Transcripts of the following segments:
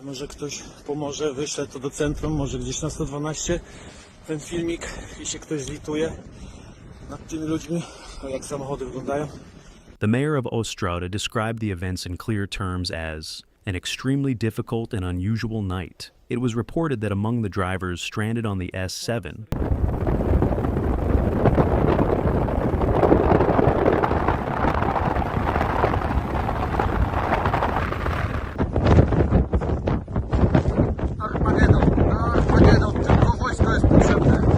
Więc może ktoś pomoże, wyśle to do centrum, może gdzieś na 112 ten filmik i się ktoś zlituje nad tymi ludźmi, jak samochody wyglądają. The mayor of Ostróda described the events in clear terms as an extremely difficult and unusual night. It was reported that among the drivers stranded on the S7, tylko wojsko jest potrzebne.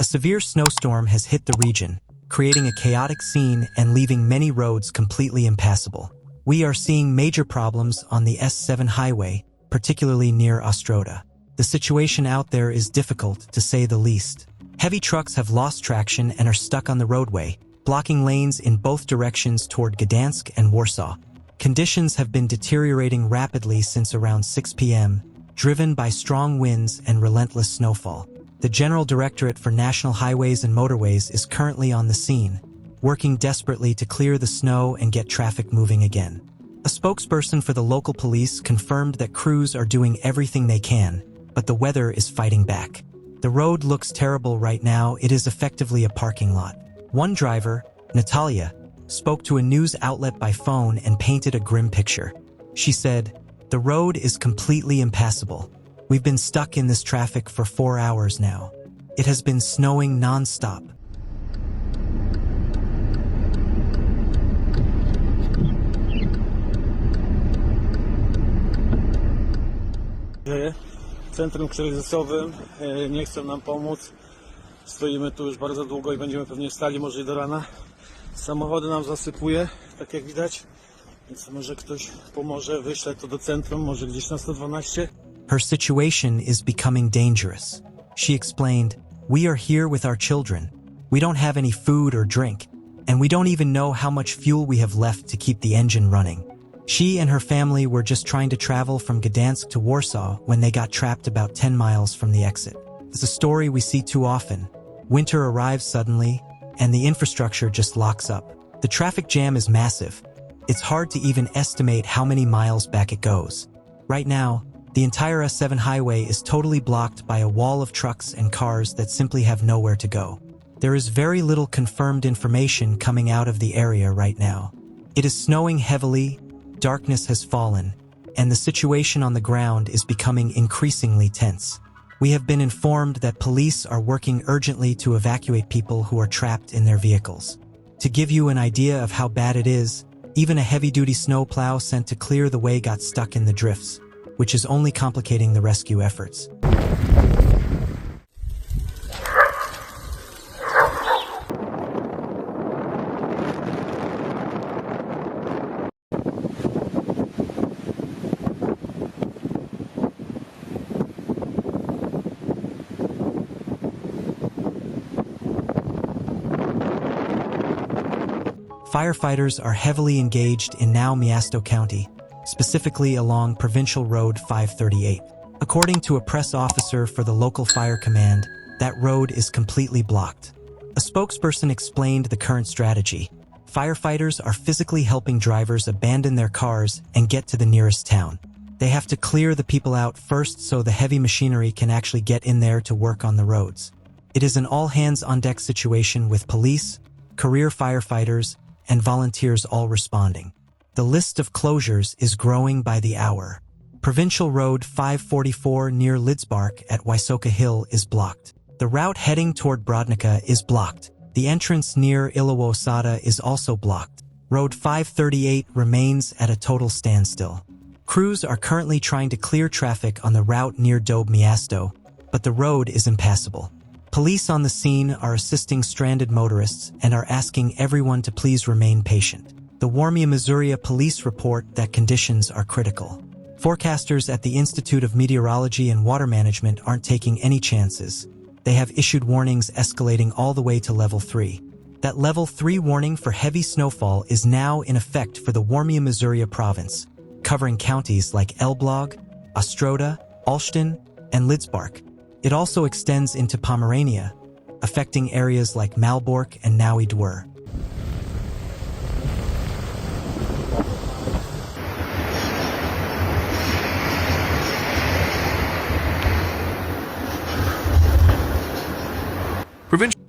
A severe snowstorm has hit the region, creating a chaotic scene and leaving many roads completely impassable. We are seeing major problems on the S7 highway, particularly near Ostróda. The situation out there is difficult, to say the least. Heavy trucks have lost traction and are stuck on the roadway, blocking lanes in both directions toward Gdansk and Warsaw. Conditions have been deteriorating rapidly since around 6 p.m., driven by strong winds and relentless snowfall. The General Directorate for National Highways and Motorways is currently on the scene, working desperately to clear the snow and get traffic moving again. A spokesperson for the local police confirmed that crews are doing everything they can, but the weather is fighting back. The road looks terrible right now. It is effectively a parking lot. One driver, Natalia, spoke to a news outlet by phone and painted a grim picture. She said, "The road is completely impassable. We've been stuck in this traffic for 4 hours now. It has been snowing non-stop." W centrum kryzysowym nie chcą nam pomóc. Stoimy tu już bardzo długo i będziemy pewnie stali może i do rana. Samochody nam zasypuje, tak jak widać. Więc może ktoś pomoże, wyśle to do centrum, może gdzieś na 112. Her situation is becoming dangerous. She explained, "We are here with our children. We don't have any food or drink, and we don't even know how much fuel we have left to keep the engine running." She and her family were just trying to travel from Gdansk to Warsaw when they got trapped about 10 miles from the exit. It's a story we see too often. Winter arrives suddenly, and the infrastructure just locks up. The traffic jam is massive. It's hard to even estimate how many miles back it goes. Right now, the entire S7 highway is totally blocked by a wall of trucks and cars that simply have nowhere to go. There is very little confirmed information coming out of the area right now. It is snowing heavily, darkness has fallen, and the situation on the ground is becoming increasingly tense. We have been informed that police are working urgently to evacuate people who are trapped in their vehicles. To give you an idea of how bad it is, even a heavy-duty snowplow sent to clear the way got stuck in the drifts, which is only complicating the rescue efforts. Firefighters are heavily engaged in now Miasto County, specifically along Provincial Road 538. According to a press officer for the local fire command, that road is completely blocked. A spokesperson explained the current strategy. Firefighters are physically helping drivers abandon their cars and get to the nearest town. They have to clear the people out first so the heavy machinery can actually get in there to work on the roads. It is an all-hands-on-deck situation with police, career firefighters, and volunteers all responding. The list of closures is growing by the hour. Provincial Road 544 near Lidzbark at Wysoka Hill is blocked. The route heading toward Brodnica is blocked. The entrance near Ostróda is also blocked. Road 538 remains at a total standstill. Crews are currently trying to clear traffic on the route near Dobe Miasto, but the road is impassable. Police on the scene are assisting stranded motorists and are asking everyone to please remain patient. The Warmian-Masurian police report that conditions are critical. Forecasters at the Institute of Meteorology and Water Management aren't taking any chances. They have issued warnings escalating all the way to level 3. That level 3 warning for heavy snowfall is now in effect for the Warmian-Masurian province, covering counties like Elbląg, Ostróda, Olsztyn, and Lidzbark. It also extends into Pomerania, affecting areas like Malbork and Nowy Dwór.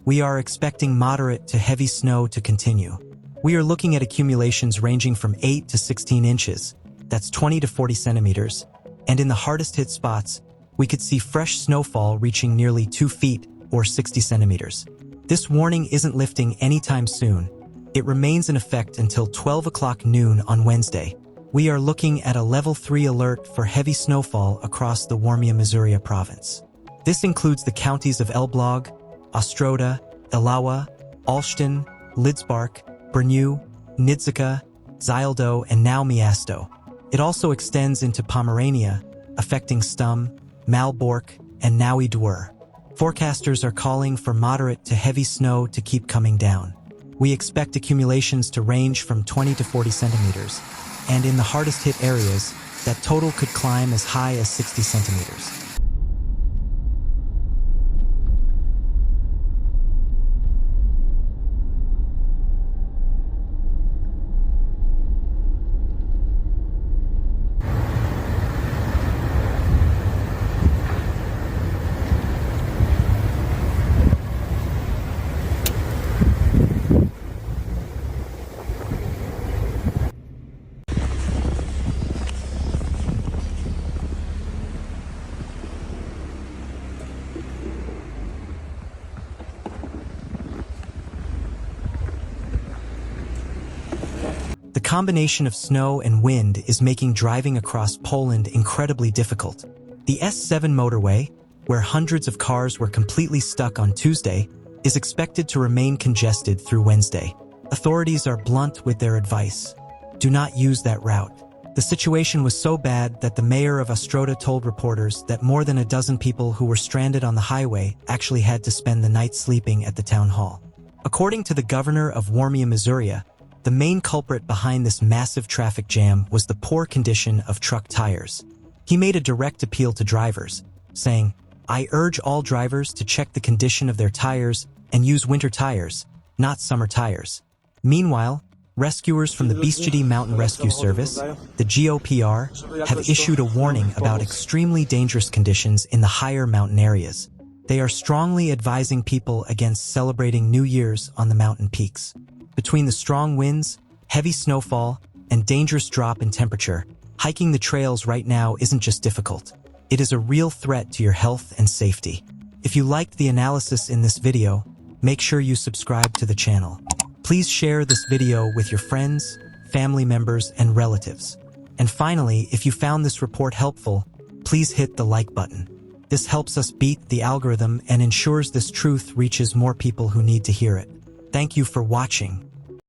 We are expecting moderate to heavy snow to continue. We are looking at accumulations ranging from 8 to 16 inches, that's 20 to 40 centimeters, and in the hardest hit spots, we could see fresh snowfall reaching nearly 2 feet or 60 centimeters. This warning isn't lifting anytime soon. It remains in effect until 12 o'clock noon on Wednesday. We are looking at a level 3 alert for heavy snowfall across the Warmia-Masurian province. This includes the counties of Elbląg, Ostróda, Ilawa, Olsztyn, Lidzbark, Brno, Nidzica, Zyldo, and now Miasto. It also extends into Pomerania, affecting Stum, Malbork, and Nowy Dwór. Forecasters are calling for moderate to heavy snow to keep coming down. We expect accumulations to range from 20 to 40 centimeters, and in the hardest hit areas, that total could climb as high as 60 centimeters. The combination of snow and wind is making driving across Poland incredibly difficult. The S7 motorway, where hundreds of cars were completely stuck on Tuesday, is expected to remain congested through Wednesday. Authorities are blunt with their advice. Do not use that route. The situation was so bad that the mayor of Ostróda told reporters that more than a dozen people who were stranded on the highway actually had to spend the night sleeping at the town hall. According to the governor of Warmia-Masurian, the main culprit behind this massive traffic jam was the poor condition of truck tires. He made a direct appeal to drivers, saying, "I urge all drivers to check the condition of their tires and use winter tires, not summer tires." Meanwhile, rescuers from the Bieszczady Mountain Rescue Service, the GOPR, have issued a warning about extremely dangerous conditions in the higher mountain areas. They are strongly advising people against celebrating New Year's on the mountain peaks. Between the strong winds, heavy snowfall, and dangerous drop in temperature, hiking the trails right now isn't just difficult. It is a real threat to your health and safety. If you liked the analysis in this video, make sure you subscribe to the channel. Please share this video with your friends, family members, and relatives. And finally, if you found this report helpful, please hit the like button. This helps us beat the algorithm and ensures this truth reaches more people who need to hear it. Thank you for watching.